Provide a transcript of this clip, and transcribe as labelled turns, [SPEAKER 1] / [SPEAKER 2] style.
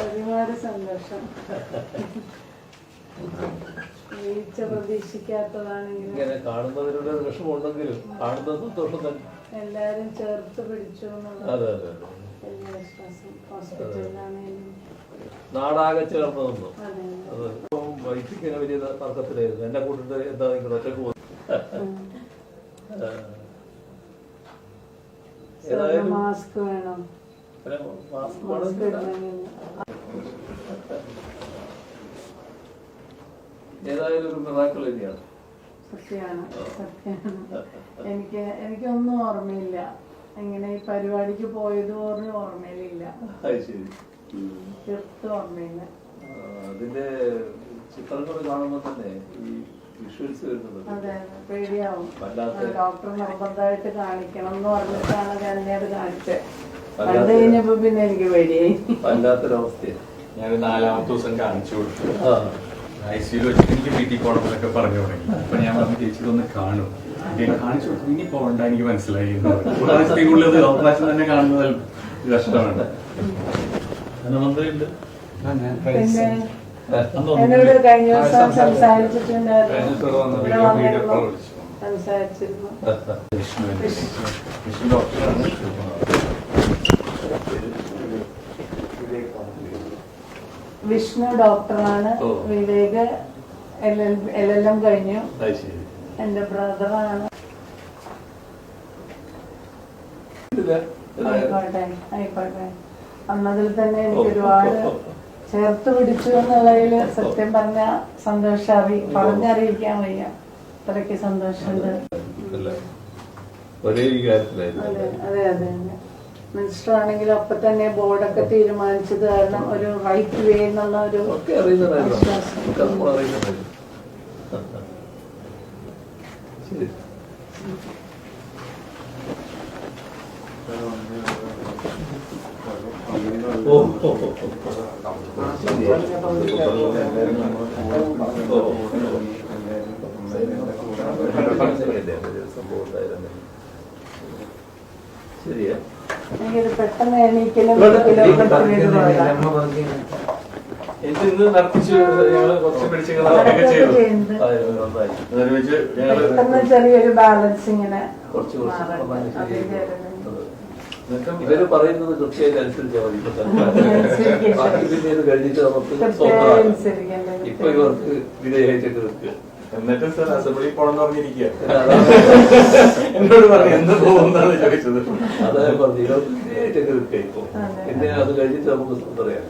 [SPEAKER 1] ഒരുപാട് സന്തോഷം. പ്രതീക്ഷിക്കാത്തതാണെങ്കിലും
[SPEAKER 2] ഇങ്ങനെ കാണുന്നതിലൂടെ വിഷമമുണ്ടെങ്കിലും കാണുന്ന സന്തോഷം തന്നെ.
[SPEAKER 1] എല്ലാരും ചേർത്ത് പിടിച്ചു.
[SPEAKER 2] അതെ അതെ
[SPEAKER 1] വലിയ വിശ്വാസം. ഹോസ്പിറ്റലിലാണെങ്കിലും
[SPEAKER 2] നാടാകെ ചേർന്ന് നിന്നു. അത് ഇപ്പം വൈദ്യക്കിങ്ങനെ വലിയ തർക്കത്തിലായിരുന്നു. എന്നെ കൂട്ടിട്ട് എന്താ നിങ്ങൾ ഒറ്റക്ക് പോകുന്നു.
[SPEAKER 1] മാസ്ക് വേണം.
[SPEAKER 2] ഏതായാലും ഒരു മിറാക്കിൾ തന്നെയാണ്.
[SPEAKER 1] സത്യമാണ് സത്യമാണ്. എനിക്കൊന്നും ഓർമ്മയില്ല. എങ്ങനെ ഈ പരിപാടിക്ക് പോയത് പോലും ഓർമ്മയിലില്ല. തീർത്തും ഓർമ്മയില്ല.
[SPEAKER 2] അതിന്റെ ചിത്രങ്ങൾ കാണുമ്പോൾ തന്നെ ഈ വിഷ്വൽസ് വരുന്നത്
[SPEAKER 1] അതെ പേടിയാവും. ഡോക്ടർ നിർബന്ധമായിട്ട് കാണിക്കണം എന്ന് പറഞ്ഞിട്ടാണ് എന്നെ അത് കാണിച്ചത്. കണ്ടു കഴിഞ്ഞപ്പോ പിന്നെ എനിക്ക് പേടിയായി.
[SPEAKER 2] വല്ലാത്തൊരവസ്ഥയാണ്.
[SPEAKER 3] ഞാൻ 4ാമത്തെ ദിവസം കാണിച്ചു കൊടുത്തു. ICU വെച്ചിട്ട് എനിക്ക് വീട്ടിൽ പോകണം എന്നൊക്കെ പറഞ്ഞു തുടങ്ങി. അപ്പൊ ഞാൻ പറഞ്ഞു ചേച്ചി ഒന്ന് കാണും. കാണിച്ചു കൊടുത്തു. ഇനി പോകണ്ട എനിക്ക് മനസ്സിലായി. ഓപ്പറേഷൻ തന്നെ കാണുന്നത് കഷ്ടമാണ്.
[SPEAKER 1] എന്നോട് കഴിഞ്ഞ ദിവസം സംസാരിച്ചിട്ടുണ്ടായിരുന്നു. വിഷ്ണു ഡോക്ടറാണ്. വിവേക് LLM കഴിഞ്ഞു. എന്റെ ബ്രദറാണ്. ആയിക്കോട്ടെ ആയിക്കോട്ടെ. അന്നതിൽ തന്നെ എനിക്ക് ഒരുപാട് ചേർത്ത് പിടിച്ചു എന്നുള്ളതിൽ സത്യം പറഞ്ഞ സന്തോഷം പറഞ്ഞറിയിക്കാൻ വയ്യ. അത്രയ്ക്ക് സന്തോഷമുണ്ട്.
[SPEAKER 2] അതെ
[SPEAKER 1] അതെ അതെ. മിനിസ്റ്റർ ആണെങ്കിലും അപ്പൊ തന്നെ ബോർഡൊക്കെ തീരുമാനിച്ചത് കാരണം ഒരു റൈറ്റ് വേ എന്നുള്ള ഒരു
[SPEAKER 2] ശരിയാ.
[SPEAKER 1] എനിക്കിത് പെട്ടെന്ന് എണീക്കലും പെട്ടെന്ന് ചെറിയൊരു ബാലൻസ് ഇങ്ങനെ.
[SPEAKER 2] ഇവര് പറയുന്നത് കൃത്യമായിട്ട് അനുസരിച്ചാൽ മതി. പിന്നെ കഴിഞ്ഞിട്ട് നമുക്ക് ഇപ്പൊ ഇവർക്ക് വിധേയമായിട്ടൊക്കെ നിൽക്കുക.
[SPEAKER 3] എന്നിട്ട് സർ അസംബ്ലി പോണെന്ന് പറഞ്ഞിരിക്കുക. എന്നോട് പറഞ്ഞു എന്ത് പോകുന്നാണ് ചോദിച്ചത്.
[SPEAKER 2] അതായത് പറഞ്ഞു ഇവർക്ക് വിധേയമായിട്ടൊക്കെ നിൽക്കുക. ഇപ്പൊ പിന്നെ അത് കഴിഞ്ഞിട്ട് നമുക്ക് പറയാം.